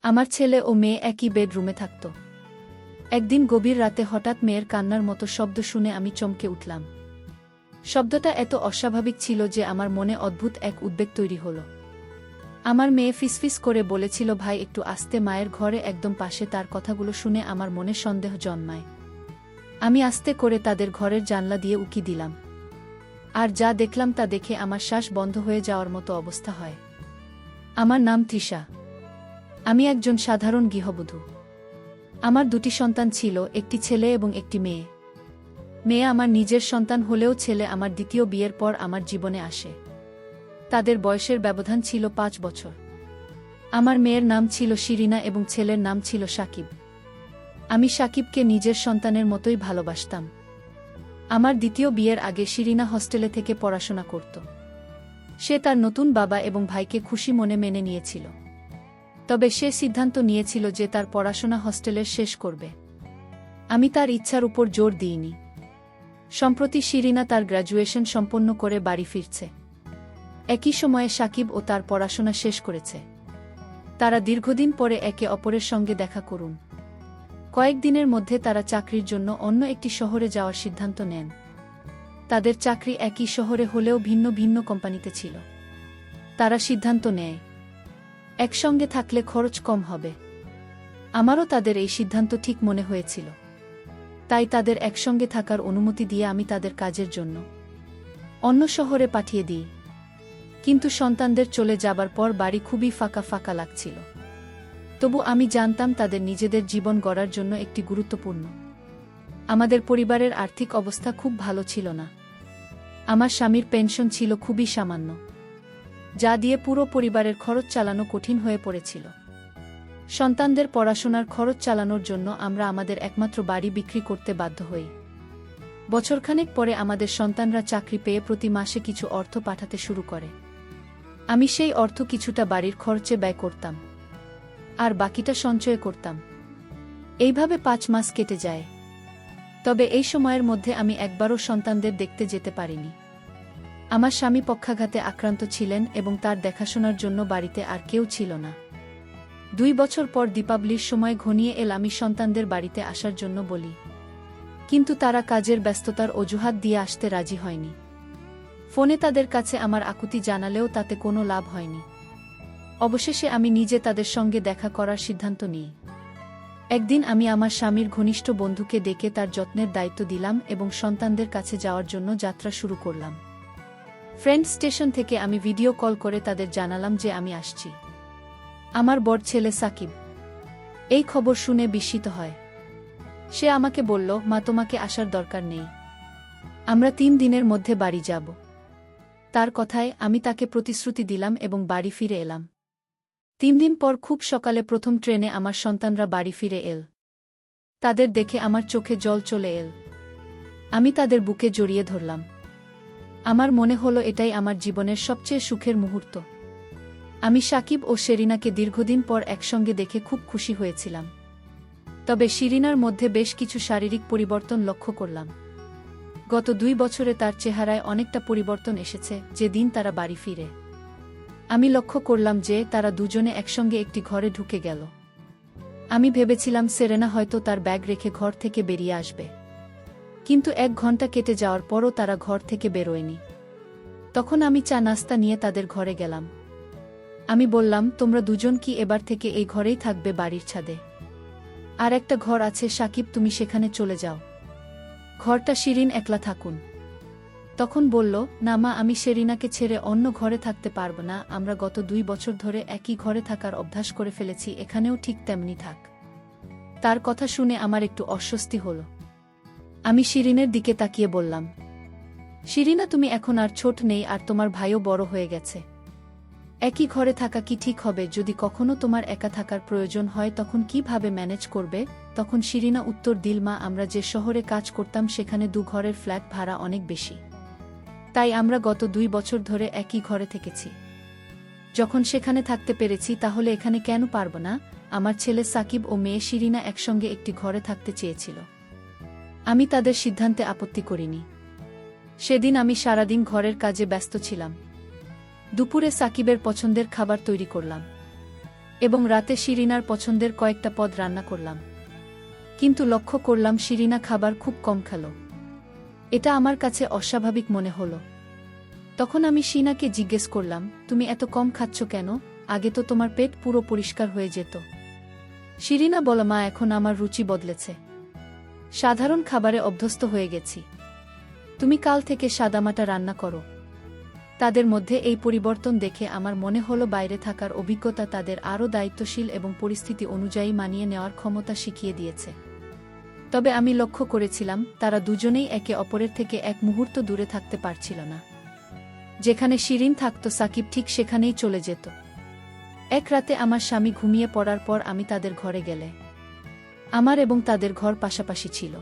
আমার ছেলে ও মেয়ে একই বেডরুমে থাকত। একদিন গভীর রাতে হঠাৎ মেয়ের কান্নার মতো শব্দ শুনে আমি চমকে উঠলাম। শব্দটা এত অস্বাভাবিক ছিল যে আমার মনে অদ্ভুত এক উদ্বেগ তৈরি হল। আমার মেয়ে ফিসফিস করে বলেছিল, ভাই একটু আস্তে। মায়ের ঘরে একদম পাশে। তার কথাগুলো শুনে আমার মনে সন্দেহ জন্মায়। আমি আস্তে করে তাদের ঘরের জানলা দিয়ে উকি দিলাম। আর যা দেখলাম তা দেখে আমার শ্বাস বন্ধ হয়ে যাওয়ার মতো অবস্থা হয়। আমার নাম তৃষা। আমি একজন সাধারণ গৃহবধূ। আমার দুটি সন্তান ছিল, একটি ছেলে এবং একটি মেয়ে। মেয়ে আমার নিজের সন্তান হলেও ছেলে আমার দ্বিতীয় বিয়ের পর আমার জীবনে আসে। তাদের বয়সের ব্যবধান ছিল 5 বছর। আমার মেয়ের নাম ছিল শিরিনা এবং ছেলের নাম ছিল সাকিব। আমি সাকিবকে নিজের সন্তানের মতোই ভালোবাসতাম। আমার দ্বিতীয় বিয়ের আগে শিরিনা হস্টেলে থেকে পড়াশোনা করত। সে তার নতুন বাবা এবং ভাইকে খুশি মনে মেনে নিয়েছিল। তবে সে সিদ্ধান্ত নিয়েছিল যে তার পড়াশোনা হস্টেলের শেষ করবে। আমি তার ইচ্ছার উপর জোর দিইনি। সম্প্রতি শিরিনা তার গ্র্যাজুয়েশন সম্পন্ন করে বাড়ি ফিরছে। একই সময়ে সাকিব ও তার পড়াশোনা শেষ করেছে। তারা দীর্ঘদিন পরে একে অপরের সঙ্গে দেখা করুন। কয়েকদিনের মধ্যে তারা চাকরির জন্য অন্য একটি শহরে যাওয়ার সিদ্ধান্ত নেন। তাদের চাকরি একই শহরে হলেও ভিন্ন ভিন্ন কোম্পানিতে ছিল। তারা সিদ্ধান্ত নেয়, একসঙ্গে থাকলে খরচ কম হবে। আমারও তাদের এই সিদ্ধান্ত ঠিক মনে হয়েছিল। তাই তাদের একসঙ্গে থাকার অনুমতি দিয়ে আমি তাদের কাজের জন্য অন্য শহরে পাঠিয়ে দিই। কিন্তু সন্তানদের চলে যাবার পর বাড়ি খুবই ফাঁকা ফাঁকা লাগছিল। তবু আমি জানতাম তাদের নিজেদের জীবন গড়ার জন্য একটি গুরুত্বপূর্ণ। আমাদের পরিবারের আর্থিক অবস্থা খুব ভালো ছিল না। আমার স্বামীর পেনশন ছিল খুবই সামান্য, যা দিয়ে পুরো পরিবারের খরচ চালানো কঠিন হয়ে পড়েছিল। সন্তানদের পড়াশোনার খরচ চালানোর জন্য আমরা আমাদের একমাত্র বাড়ি বিক্রি করতে বাধ্য হই। বছরখানেক পরে আমাদের সন্তানরা চাকরি পেয়ে প্রতি মাসে কিছু অর্থ পাঠাতে শুরু করে। আমি সেই অর্থ কিছুটা বাড়ির খরচে ব্যয় করতাম, আর বাকিটা সঞ্চয় করতাম। এইভাবে 5 মাস কেটে যায়। তবে এই সময়ের মধ্যে আমি একবারও সন্তানদের দেখতে যেতে পারিনি। আমার স্বামী পক্ষাঘাতে আক্রান্ত ছিলেন এবং তার দেখাশোনার জন্য বাড়িতে আর কেউ ছিল না। 2 বছর পর দীপাবলির সময় ঘনিয়ে এল। আমি সন্তানদের বাড়িতে আসার জন্য বলি, কিন্তু তারা কাজের ব্যস্ততার অজুহাত দিয়ে আসতে রাজি হয়নি। ফোনে তাদের কাছে আমার আকুতি জানালেও তাতে কোনো লাভ হয়নি। অবশেষে আমি নিজে তাদের সঙ্গে দেখা করার সিদ্ধান্ত নিই। একদিন আমি আমার স্বামীর ঘনিষ্ঠ বন্ধুকে ডেকে তার যত্নের দায়িত্ব দিলাম এবং সন্তানদের কাছে যাওয়ার জন্য যাত্রা শুরু করলাম। ফ্রেন্ড স্টেশন থেকে আমি ভিডিও কল করে তাদের জানালাম যে আমি আসছি। আমার বড় ছেলে সাকিব এই খবর শুনে বিস্মিত হয়। সে আমাকে বলল, মা, তোমাকে আসার দরকার নেই, আমরা 3 দিনের মধ্যে বাড়ি যাব। তার কথায় আমি তাকে প্রতিশ্রুতি দিলাম এবং বাড়ি ফিরে এলাম। 3 দিন পর খুব সকালে প্রথম ট্রেনে আমার সন্তানরা বাড়ি ফিরে এল। তাদের দেখে আমার চোখে জল চলে এল। আমি তাদের বুকে জড়িয়ে ধরলাম। আমার মনে হলো এটাই আমার জীবনের সবচেয়ে সুখের মুহূর্ত। আমি সাকিব ও শেরিনাকে দীর্ঘদিন পর একসঙ্গে দেখে খুব খুশি হয়েছিলাম। তবে শিরিনার মধ্যে বেশ কিছু শারীরিক পরিবর্তন লক্ষ্য করলাম। গত 2 বছরে তার চেহারায় অনেকটা পরিবর্তন এসেছে। যেদিন তারা বাড়ি ফিরে, আমি লক্ষ্য করলাম যে তারা দুজনে একসঙ্গে একটি ঘরে ঢুকে গেল। আমি ভেবেছিলাম সেরেনা হয়তো তার ব্যাগ রেখে ঘর থেকে বেরিয়ে আসবে, কিন্তু 1 ঘন্টা কেটে যাওয়ার পরও তারা ঘর থেকে বেরোয়নি। তখন আমি চা নাস্তা নিয়ে তাদের ঘরে গেলাম। আমি বললাম, তোমরা দুজন কি এবার থেকে এই ঘরেই থাকবে? বাড়ির ছাদে আর একটা ঘর আছে সাকিব, তুমি সেখানে চলে যাও। ঘরটা শিরিন একলা থাকুন। তখন বলল, না মা, আমি শেরিনাকে ছেড়ে অন্য ঘরে থাকতে পারব না। আমরা গত 2 বছর ধরে একই ঘরে থাকার অভ্যাস করে ফেলেছি, এখানেও ঠিক তেমনি থাক। তার কথা শুনে আমার একটু অস্বস্তি হল। আমি শিরিনের দিকে তাকিয়ে বললাম, শিরিনা, তুমি এখন আর ছোট নেই, আর তোমার ভাইও বড় হয়ে গেছে। একই ঘরে থাকা কি ঠিক হবে? যদি কখনো তোমার একা থাকার প্রয়োজন হয় তখন কিভাবে ম্যানেজ করবে? তখন শিরিনা উত্তর দিল, মা, আমরা যে শহরে কাজ করতাম সেখানে 2 ঘরের ফ্ল্যাট ভাড়া অনেক বেশি। তাই আমরা গত 2 বছর ধরে একই ঘরে থেকেছি। যখন সেখানে থাকতে পেরেছি তাহলে এখানে কেন পারব না? আমার ছেলে সাকিব ও মেয়ে শিরিনা একসঙ্গে একটি ঘরে থাকতে চেয়েছিল। আমি তাদের সিদ্ধান্তে আপত্তি করিনি। সেদিন আমি সারাদিন ঘরের কাজে ব্যস্ত ছিলাম। দুপুরে সাকিবের পছন্দের খাবার তৈরি করলাম। এবং রাতে শিরিনার পছন্দের কয়েকটা পদ রান্না করলাম। কিন্তু লক্ষ্য করলাম শিরিনা খাবার খুব কম খেলো। এটা আমার কাছে অস্বাভাবিক মনে হলো। তখন আমি শিনাকে জিজ্ঞেস করলাম, তুমি এত কম খাচ্ছ কেন? আগে তো তোমার পেট পুরো পরিষ্কার হয়ে যেত। শিরিনা বলল, মা, এখন আমার রুচি বদলেছে। সাধারণ খাবারে অভ্যস্ত হয়ে গেছি। তুমি কাল থেকে সাদামাটা রান্না করো। তাদের মধ্যে এই পরিবর্তন দেখে আমার মনে হলো বাইরে থাকার অভিজ্ঞতা তাদের আরও দায়িত্বশীল এবং পরিস্থিতি অনুযায়ী মানিয়ে নেওয়ার ক্ষমতা শিখিয়ে দিয়েছে। তবে আমি লক্ষ্য করেছিলাম তারা দুজনেই একে অপরের থেকে এক মুহূর্ত দূরে থাকতে পারছিল না। যেখানে শিরিন থাকত সাকিব ঠিক সেখানেই চলে যেত। এক রাতে আমার স্বামী ঘুমিয়ে পড়ার পর আমি তাদের ঘরে গেলে আমার এবং তাদের ঘর পাশাপাশি ছিল।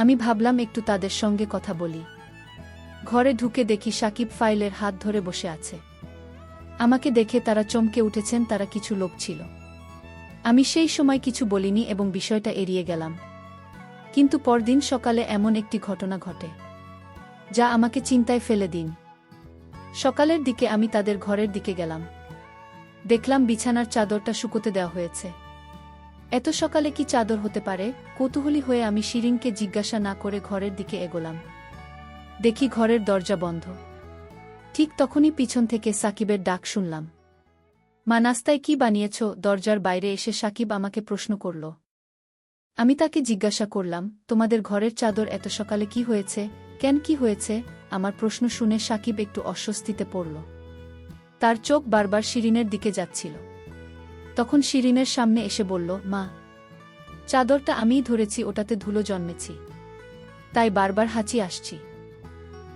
আমি ভাবলাম একটু তাদের সঙ্গে কথা বলি। ঘরে ঢুকে দেখি সাকিব ফাইলের হাত ধরে বসে আছে। আমাকে দেখে তারা চমকে উঠেছেন। তারা কিছু লোক ছিল। আমি সেই সময় কিছু বলিনি এবং বিষয়টা এড়িয়ে গেলাম। কিন্তু পরদিন সকালে এমন একটি ঘটনা ঘটে যা আমাকে চিন্তায় ফেলে দিন। সকালের দিকে আমি তাদের ঘরের দিকে গেলাম। দেখলাম বিছানার চাদরটা শুকোতে দেওয়া হয়েছে। এত সকালে কি চাদর হতে পারে? কৌতূহলী হয়ে আমি শিরিনকে জিজ্ঞাসা না করে ঘরের দিকে এগোলাম। দেখি ঘরের দরজা বন্ধ। ঠিক তখনই পিছন থেকে সাকিবের ডাক শুনলাম, মা, নাস্তায় কি বানিয়েছ? দরজার বাইরে এসে সাকিব আমাকে প্রশ্ন করল। আমি তাকে জিজ্ঞাসা করলাম, তোমাদের ঘরের চাদর এত সকালে কি হয়েছে? কেন, কি হয়েছে? আমার প্রশ্ন শুনে সাকিব একটু অস্বস্তিতে পড়ল। তার চোখ বারবার শিরিনের দিকে যাচ্ছিল। তখন শিরিনের সামনে এসে বলল, মা, চাদরটা আমিই ধরেছি, ওটাতে ধুলো জন্মেছি, তাই বারবার হাঁচি আসছি,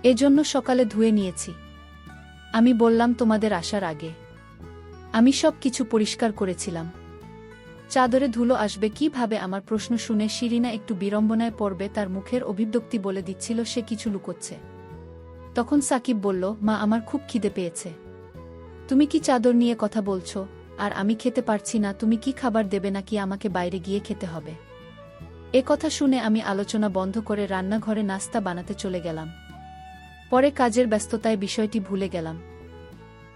এজন্য সকালে ধুয়ে নিয়েছি। আমি বললাম, তোমাদের আসার আগে আমি সব কিছু পরিষ্কার করেছিলাম, চাদরে ধুলো আসবে কিভাবে? আমার প্রশ্ন শুনে শিরিনা একটু বিড়ম্বনায় পড়বে তার মুখের অভিব্যক্তি বলে দিচ্ছিল সে কিছু লুকোচ্ছে। তখন সাকিব বলল, মা, আমার খুব খিদে পেয়েছে। তুমি কি চাদর নিয়ে কথা বলছো? আর আমি খেতে পারছি না। তুমি কি খাবার দেবে নাকি আমাকে বাইরে গিয়ে খেতে হবে? এ কথা শুনে আমি আলোচনা বন্ধ করে রান্নাঘরে নাস্তা বানাতে চলে গেলাম। পরে কাজের ব্যস্ততায় বিষয়টি ভুলে গেলাম।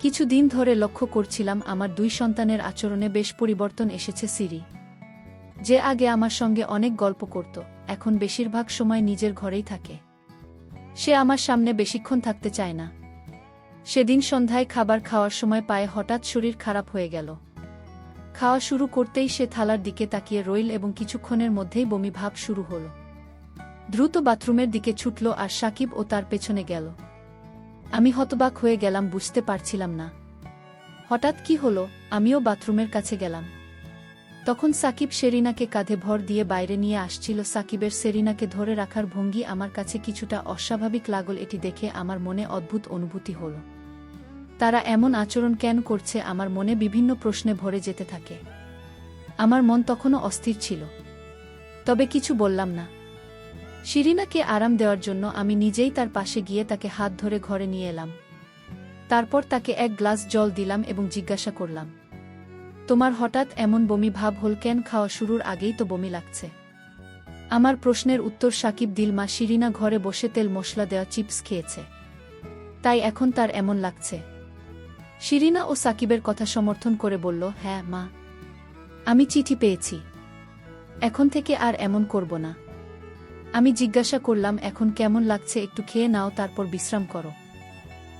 কিছুদিন ধরে লক্ষ্য করছিলাম আমার দুই সন্তানের আচরণে বেশ পরিবর্তন এসেছে। সিরি, যে আগে আমার সঙ্গে অনেক গল্প করত, এখন বেশিরভাগ সময় নিজের ঘরেই থাকে। সে আমার সামনে বেশিক্ষণ থাকতে চায় না। সেদিন সন্ধ্যায় খাবার খাওয়ার সময় পায়ে হঠাৎ শরীর খারাপ হয়ে গেল। খাওয়া শুরু করতেই সে থালার দিকে তাকিয়ে রইল এবং কিছুক্ষণের মধ্যেই বমি ভাব শুরু হল। দ্রুত বাথরুমের দিকে ছুটল আর সাকিব ও তার পেছনে গেল। আমি হতবাক হয়ে গেলাম, বুঝতে পারছিলাম না হঠাৎ কি হলো। আমিও বাথরুমের কাছে গেলাম। তখন সাকিব সেরিনাকে কাঁধে ভর দিয়ে বাইরে নিয়ে আসছিল। সাকিবের সেরিনাকে ধরে রাখার ভঙ্গি আমার কাছে কিছুটা অস্বাভাবিক লাগল। এটি দেখে আমার মনে অদ্ভুত অনুভূতি হল। তারা এমন আচরণ কেন করছে? আমার মনে বিভিন্ন প্রশ্নে ভরে যেতে থাকে। আমার মন তখনও অস্থির ছিল, তবে কিছু বললাম না। শিরিনাকে আরাম দেওয়ার জন্য আমি নিজেই তার পাশে গিয়ে তাকে হাত ধরে ঘরে নিয়ে এলাম। তারপর তাকে এক গ্লাস জল দিলাম এবং জিজ্ঞাসা করলাম, তোমার হঠাৎ এমন বমি ভাব হল কেন? খাওয়া শুরুর আগেই তো বমি লাগছে। আমার প্রশ্নের উত্তর সাকিব দিল, মা, শিরিনা ঘরে বসে তেল মশলা দেওয়া চিপস খেয়েছে, তাই এখন তার এমন লাগছে। শিরিনা ও সাকিবের কথা সমর্থন করে বলল, হ্যাঁ মা, আমি চিঠি পেয়েছি, এখন থেকে আর এমন করব না। আমি জিজ্ঞাসা করলাম, এখন কেমন লাগছে? একটু খেয়ে নাও, তারপর বিশ্রাম করো।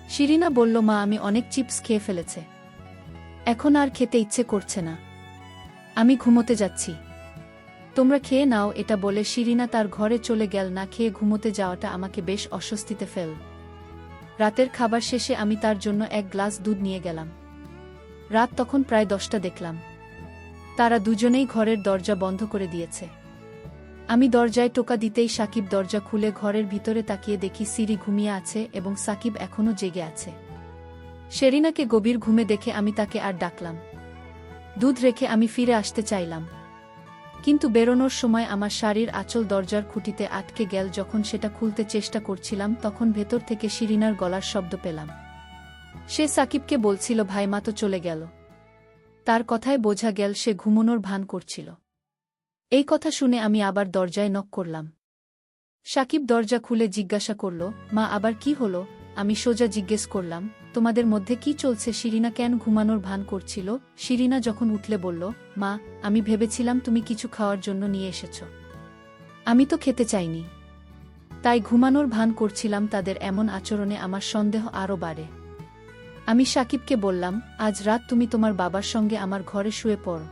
শিরিনা বলল, মা, আমি অনেক চিপস খেয়ে ফেলেছে, এখন আর খেতে ইচ্ছে করছে না, আমি ঘুমোতে যাচ্ছি, তোমরা খেয়ে নাও। এটা বলে শিরিনা তার ঘরে চলে গেল। না খেয়ে ঘুমোতে যাওয়াটা আমাকে বেশ অস্বস্তিতে ফেল। রাতের খাবার শেষে আমি তার জন্য এক গ্লাস দুধ নিয়ে গেলাম। রাত তখন প্রায় 10টা। দেখলাম তারা দুজনেই ঘরের দরজা বন্ধ করে দিয়েছে। আমি দরজায় টোকা দিতেই সাকিব দরজা খুলে ঘরের ভিতরে তাকিয়ে দেখি সিরি ঘুমিয়ে আছে এবং সাকিব এখনও জেগে আছে। সেরিনাকে গভীর ঘুমে দেখে আমি তাকে আর ডাকলাম। দুধ রেখে আমি ফিরে আসতে চাইলাম, কিন্তু বেরোনোর সময় আমার শাড়ির আঁচল দরজার খুঁটিতে আটকে গেল। যখন সেটা খুলতে চেষ্টা করছিলাম তখন ভেতর থেকে শিরিনার গলার শব্দ পেলাম। সে সাকিবকে বলছিল, ভাই, মা তো চলে গেল। তার কথায় বোঝা গেল সে ঘুমোনোর ভান করছিল। এই কথা শুনে আমি আবার দরজায় নক করলাম। সাকিব দরজা খুলে জিজ্ঞাসা করল, মা, আবার কি হলো? আমি সোজা জিজ্ঞেস করলাম, তোমাদের মধ্যে কি চলছে? শিরিনা কেন ঘুমানোর ভান করছিল? শিরিনা যখন উঠলে বলল, মা, আমি ভেবেছিলাম তুমি কিছু খাওয়ার জন্য নিয়ে এসেছ। আমি তো খেতে চাইনি, তাই ঘুমানোর ভান করছিলাম। তাদের এমন আচরণে আমার সন্দেহ আরও বাড়ে। আমি সাকিবকে বললাম, আজ রাত তুমি তোমার বাবার সঙ্গে আমার ঘরে শুয়ে পড়ো,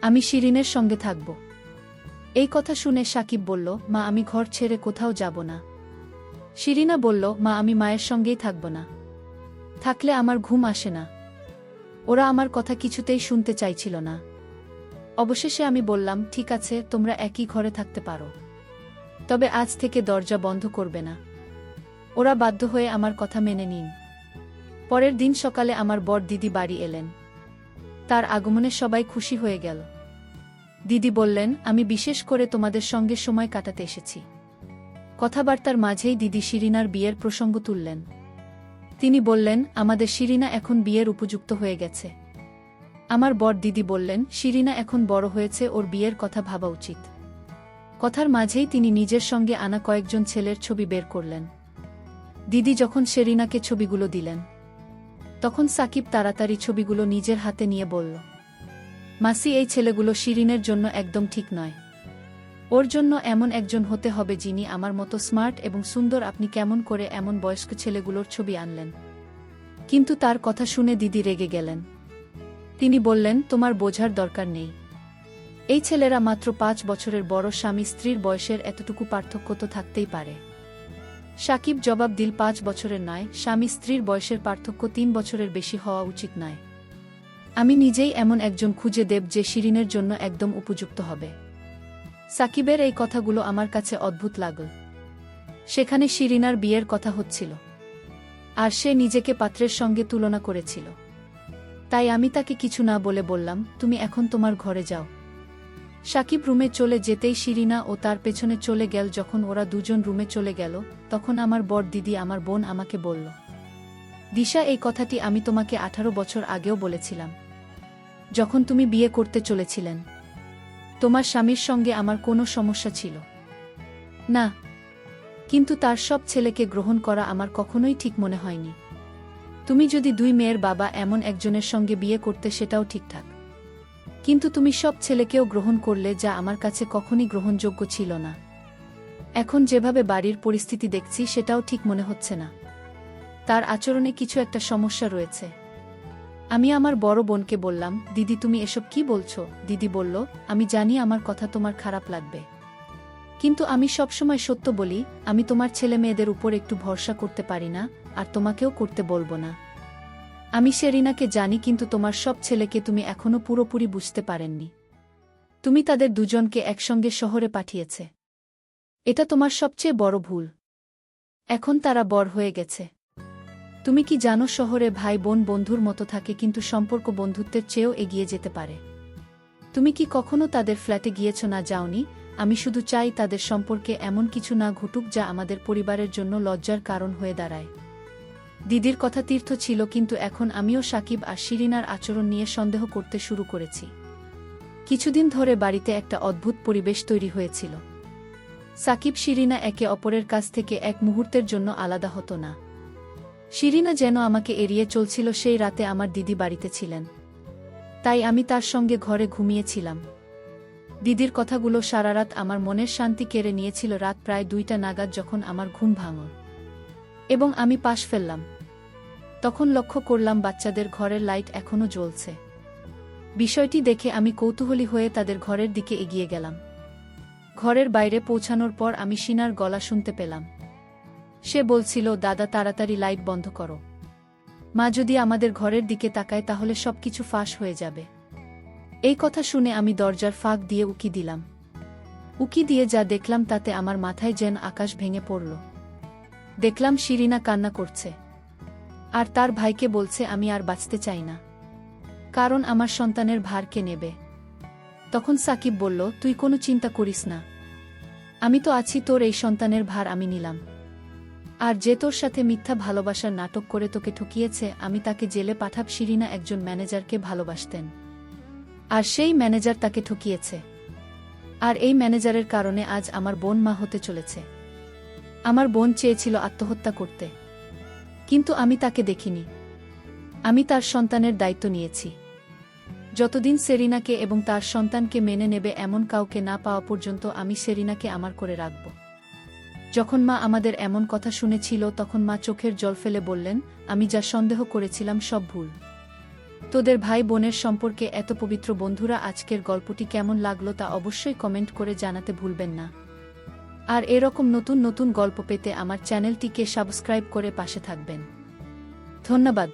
আমি শিরিনের সঙ্গে থাকব। এই কথা শুনে সাকিব বলল, মা, আমি ঘর ছেড়ে কোথাও যাব না। শিরিনা বলল, মা, আমি মায়ের সঙ্গেই থাকব না, থাকলে আমার ঘুম আসে না। ওরা আমার কথা কিছুতেই শুনতে চাইছিল না। অবশেষে আমি বললাম, ঠিক আছে, তোমরা একই ঘরে থাকতে পারো, তবে আজ থেকে দরজা বন্ধ করবে না। ওরা বাধ্য হয়ে আমার কথা মেনে নিন। পরের দিন সকালে আমার বড় দিদি বাড়ি এলেন। তার আগমনে সবাই খুশি হয়ে গেল। দিদি বললেন, আমি বিশেষ করে তোমাদের সঙ্গে সময় কাটাতে এসেছি। কথাবার্তার মাঝেই দিদি শিরিনার বিয়ের প্রসঙ্গ তুললেন। তিনি বললেন, আমাদের শিরিনা এখন বিয়ের উপযুক্ত হয়ে গেছে। আমার বড় দিদি বললেন, শিরিনা এখন বড় হয়েছে, ওর বিয়ের কথা ভাবা উচিত। কথার মাঝেই তিনি নিজের সঙ্গে আনা কয়েকজন ছেলের ছবি বের করলেন। দিদি যখন শিরিনাকে ছবিগুলো দিলেন, তখন সাকিব তাড়াতাড়ি ছবিগুলো নিজের হাতে নিয়ে বলল, মাসি, এই ছেলেগুলো শিরিনের জন্য একদম ঠিক নয়। ওর জন্য এমন একজন হতে হবে যিনি আমার মতো স্মার্ট এবং সুন্দর। আপনি কেমন করে এমন বয়স্ক ছেলেগুলোর ছবি আনলেন? কিন্তু তার কথা শুনে দিদি রেগে গেলেন। তিনি বললেন, তোমার বোঝার দরকার নেই। এই ছেলেরা মাত্র 5 বছরের বড়। স্বামী স্ত্রীর বয়সের এতটুকু পার্থক্য তো থাকতেই পারে। সাকিব জবাব দিল, 5 বছরের নয়, স্বামী স্ত্রীর বয়সের পার্থক্য 3 বছরের বেশি হওয়া উচিত নয়। আমি নিজেই এমন একজন খুঁজে দেব যে শিরিনের জন্য একদম উপযুক্ত হবে। সাকিবের এই কথাগুলো আমার কাছে অদ্ভুত লাগল। সেখানে শিরিনার বিয়ের কথা হচ্ছিল, আর সে নিজেকে পাত্রের সঙ্গে তুলনা করেছিল। তাই আমি তাকে কিছু না বলে বললাম, তুমি এখন তোমার ঘরে যাও। সাকিব রুমে চলে যেতেই শিরিনা ও তার পেছনে চলে গেল। যখন ওরা দুজন রুমে চলে গেল, তখন আমার বড় দিদি, আমার বোন, আমাকে বলল, দিশা, এই কথাটি আমি তোমাকে 18 বছর আগেও বলেছিলাম, যখন তুমি বিয়ে করতে চলেছিলেন। তোমার স্বামীর সঙ্গে আমার কোনো সমস্যা ছিল না, কিন্তু তার সব ছেলেকে গ্রহণ করা আমার কখনোই ঠিক মনে হয়নি। তুমি যদি 2 মেয়ের বাবা এমন একজনের সঙ্গে বিয়ে করতে, সেটাও ঠিকঠাক, কিন্তু তুমি সব ছেলেকেও গ্রহণ করলে, যা আমার কাছে কখনই গ্রহণযোগ্য ছিল না। এখন যেভাবে বাড়ির পরিস্থিতি দেখছি, সেটাও ঠিক মনে হচ্ছে না। তার আচরণে কিছু একটা সমস্যা রয়েছে। আমি আমার বড় বোনকে বললাম, দিদি, তুমি এসব কি বলছো? দিদি বলল, আমি জানি আমার কথা তোমার খারাপ লাগবে, কিন্তু আমি সবসময় সত্য বলি। আমি তোমার ছেলে মেয়েদের উপর একটু ভরসা করতে পারি না, আর তোমাকেও করতে বলবো না। আমি শিরিনাকে জানি, কিন্তু তোমার সব ছেলেকে তুমি এখনো পুরোপুরি বুঝতে পারেননি। তুমি তাদের দুজনকে একসঙ্গে শহরে পাঠিয়েছে। এটা তোমার সবচেয়ে বড় ভুল। এখন তারা বড় হয়ে গেছে। তুমি কি জানো, শহরে ভাই বোন বন্ধুর মতো থাকে, কিন্তু সম্পর্ক বন্ধুত্বের চেয়েও এগিয়ে যেতে পারে। তুমি কি কখনো তাদের ফ্ল্যাটে গিয়েছ? না, যাওনি। আমি শুধু চাই তাদের সম্পর্কে এমন কিছু না ঘটুক যা আমাদের পরিবারের জন্য লজ্জার কারণ হয়ে দাঁড়ায়। দিদির কথা তীর্থ ছিল, কিন্তু এখন আমিও সাকিব আর শিরিনার আচরণ নিয়ে সন্দেহ করতে শুরু করেছি। কিছুদিন ধরে বাড়িতে একটা অদ্ভুত পরিবেশ তৈরি হয়েছিল। সাকিব শিরিনা একে অপরের কাছ থেকে এক মুহূর্তের জন্য আলাদা হতো না। শিরিনা যেন আমাকে এড়িয়ে চলছিল। সেই রাতে আমার দিদি বাড়িতে ছিলেন, তাই আমি তার সঙ্গে ঘরে ঘুমিয়েছিলাম। দিদির কথাগুলো সারা রাত আমার মনের শান্তি কেড়ে নিয়েছিল। রাত প্রায় 2টা নাগাদ যখন আমার ঘুম ভাঙল এবং আমি পাশ ফেললাম, তখন লক্ষ্য করলাম বাচ্চাদের ঘরের লাইট এখনো জ্বলছে। বিষয়টি দেখে আমি কৌতূহলী হয়ে তাদের ঘরের দিকে এগিয়ে গেলাম। ঘরের বাইরে পৌঁছানোর পর আমি শিনার গলা শুনতে পেলাম। সে বলছিল, দাদা, তাড়াতাড়ি লাইট বন্ধ করো। মা যদি আমাদের ঘরের দিকে তাকায়, তাহলে সবকিছু ফাঁস হয়ে যাবে। এই কথা শুনে আমি দরজার ফাঁক দিয়ে উকি দিলাম। উকি দিয়ে যা দেখলাম, তাতে আমার মাথায় যেন আকাশ ভেঙে পড়ল। দেখলাম শিরিনা কান্না করছে, আর তার ভাইকে বলছে, আমি আর বাঁচতে চাই না, কারণ আমার সন্তানের ভার কে নেবে। তখন সাকিব বলল, তুই কোনো চিন্তা করিস না, আমি তো আছি। তোর এই সন্তানের ভার আমি নিলাম। আর যে তোর সাথে মিথ্যা ভালোবাসার নাটক করে তোকে ঠকিয়েছে, আমি তাকে জেলে পাঠাব। শিরিনা একজন ম্যানেজারকে ভালোবাসতেন, আর সেই ম্যানেজার তাকে ঠকিয়েছে। আর এই ম্যানেজারের কারণে আজ আমার বোন মা হতে চলেছে। আমার বোন চেয়েছিল আত্মহত্যা করতে, কিন্তু আমি তাকে দেখিনি। আমি তার সন্তানের দায়িত্ব নিয়েছি। যতদিন সেরিনাকে এবং তার সন্তানকে মেনে নেবে এমন কাউকে না পাওয়া পর্যন্ত আমি সেরিনাকে আমার করে রাখব। যখন মা আমাদের এমন কথা শুনেছিল তখন মা চোখের জল ফেলে বললেন, আমি যা সন্দেহ করেছিলাম সব ভুল। তোদের ভাই বোনের সম্পর্কে এত পবিত্র বন্ধুরা, আজকের গল্পটি কেমন লাগলো তা অবশ্যই কমেন্ট করে জানাতে ভুলবেন না। আর এরকম নতুন নতুন গল্প পেতে আমার চ্যানেলটিকে সাবস্ক্রাইব করে পাশে থাকবেন। ধন্যবাদ।